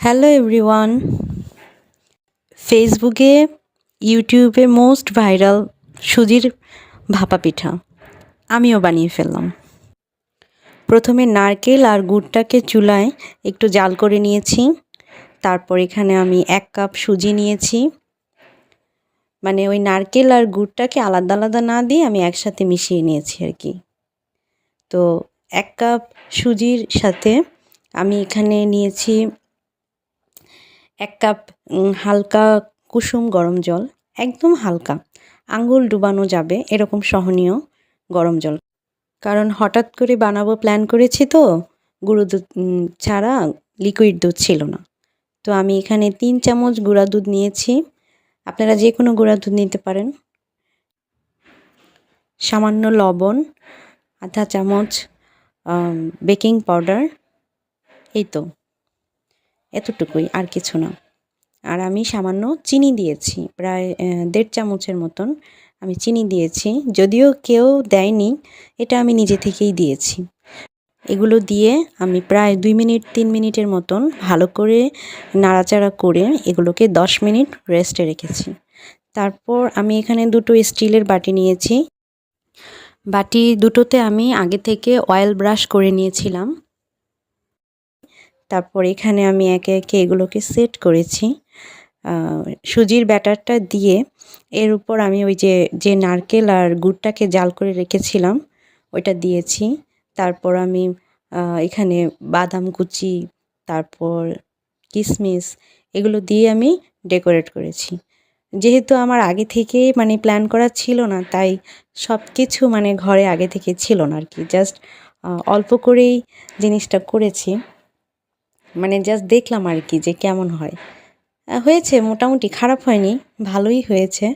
Hello everyone. ফেসবুকে, ইউটিউবে most viral সুজির ভাপা পিঠা আমিও বানিয়ে ফেললাম। প্রথমে নারকেল আর গুড়টাকে চুলায় একটু জাল করে নিয়েছি। তারপর এখানে আমি 1 কাপ সুজি নিয়েছি। মানে ওই নারকেল আর গুড়টাকে আলাদা আলাদা না দিয়ে আমি একসাথে মিশিয়ে নিয়েছি আর কি। তো 1 কাপ সুজির সাথে আমি এখানে নিয়েছি 1 কাপ হালকা কুসুম গরম জল, একদম হালকা, আঙুল ডুবানো যাবে এরকম সহনীয় গরম জল। কারণ হঠাৎ করে বানাবো প্ল্যান করেছি তো, গুঁড়ো দুধ ছাড়া লিকুইড দুধ ছিল না। তো আমি এখানে 3 চামচ গুঁড়া দুধ নিয়েছি। আপনারা যে কোনো গুঁড়া দুধ নিতে পারেন। সামান্য লবণ, আধা চামচ বেকিং পাউডার, এই তো এতটুকুই, আর কিছু না। আর আমি সামান্য চিনি দিয়েছি, প্রায় 1.5 চামচের মতন আমি চিনি দিয়েছি। যদিও কেউ দেয়নি, এটা আমি নিজে থেকেই দিয়েছি। এগুলো দিয়ে আমি প্রায় 2 মিনিট 3 মিনিটের মতন ভালো করে নাড়াচাড়া করে এগুলোকে 10 মিনিট রেস্টে রেখেছি। তারপর আমি এখানে 2টো স্টিলের বাটি নিয়েছি। বাটি দুটোতে আমি আগে থেকে অয়েল ব্রাশ করে নিয়েছিলাম। তারপর এখানে আমি একে একে এগুলোকে সেট করেছি। সুজির ব্যাটারটা দিয়ে এর উপর আমি ওই যে নারকেল আর গুড়টাকে জাল করে রেখেছিলাম ওইটা দিয়েছি। তারপর আমি এখানে বাদাম কুচি, তারপর কিশমিশ, এগুলো দিয়ে আমি ডেকোরেট করেছি। যেহেতু আমার আগে থেকে মানে প্ল্যান করা ছিল না, তাই সব কিছু মানে ঘরে আগে থেকে ছিল না আর কি। জাস্ট অল্প করেই জিনিসটা করেছি, মানে জাস্ট দেখলাম আর কি যে কেমন হয়। হয়েছে, মোটামুটি খারাপ হয়নি, ভালোই হয়েছে।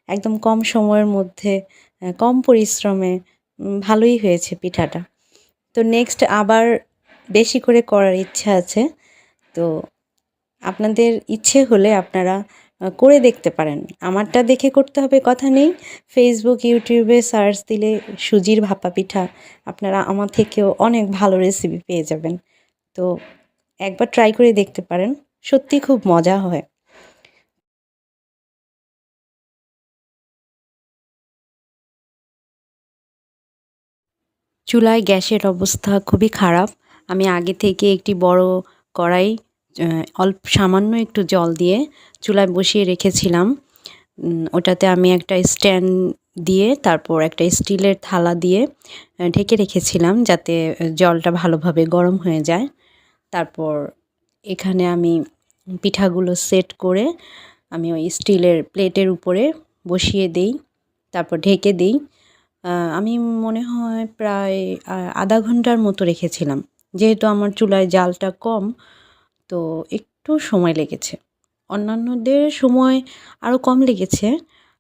একদম কম সময়ের মধ্যে কম পরিশ্রমে ভালোই হয়েছে পিঠাটা। তো নেক্সট আবার বেশি করে করার ইচ্ছা আছে। তো আপনাদের ইচ্ছে হলে আপনারা করে দেখতে পারেন। আমারটা দেখে করতে হবে কথা নেই। ফেসবুক, ইউটিউবে সার্চ দিলে সুজির ভাপা পিঠা আপনারা আমার থেকেও অনেক ভালো রেসিপি পেয়ে যাবেন। তো একবার ট্রাই করে দেখতে পারেন, সত্যি খুব মজা হয়। চুলায় গ্যাসের অবস্থা খুবই খারাপ। আমি আগে থেকে একটি বড় কড়াই সামান্য একটু জল দিয়ে চুলায় বসিয়ে রেখেছিলাম। ওটাতে আমি একটা স্ট্যান্ড দিয়ে তারপর একটা স্টিলের থালা দিয়ে ঢেকে রেখেছিলাম যাতে জলটা ভালোভাবে গরম হয়ে যায়। তারপর এখানে আমি পিঠাগুলো সেট করে আমি ওই স্টিলের প্লেটের উপরে বসিয়ে দেই, তারপর ঢেকে দেই। আমি মনে হয় প্রায় আধা ঘন্টার মতো রেখেছিলাম। যেহেতু আমার চুলায় জালটা কম, তো একটু সময় লেগেছে। অন্যান্যদের সময় আরও কম লেগেছে,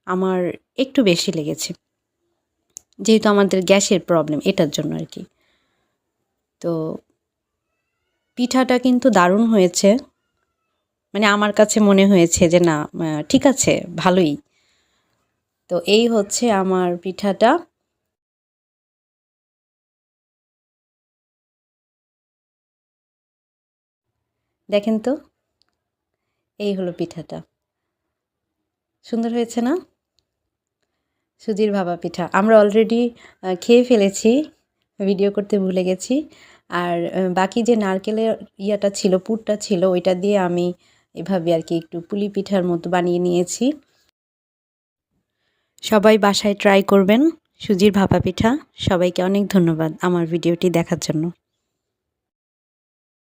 আমার একটু বেশি লেগেছে। যেহেতু আমাদের গ্যাসের প্রবলেম, এটার জন্য আর কি। তো পিঠাটা কিন্তু দারুণ হয়েছে। মানে আমার কাছে মনে হয়েছে যে না, ঠিক আছে, ভালোই। তো এই হচ্ছে আমার পিঠাটা। দেখেন তো, এই হলো পিঠাটা। সুন্দর হয়েছে না? সুজির ভাপা পিঠা আমরা অলরেডি খেয়ে ফেলেছি, ভিডিও করতে ভুলে গেছি। আর বাকি যে নারকেলের ইয়াটা ছিল, পুরটা ছিল, ওইটা দিয়ে আমি এভাবে আর কি একটু পুলি পিঠার মতো বানিয়ে নিয়েছি। সবাই বাসায় ট্রাই করবেন সুজির ভাপা পিঠা। সবাইকে অনেক ধন্যবাদ আমার ভিডিওটি দেখার জন্য।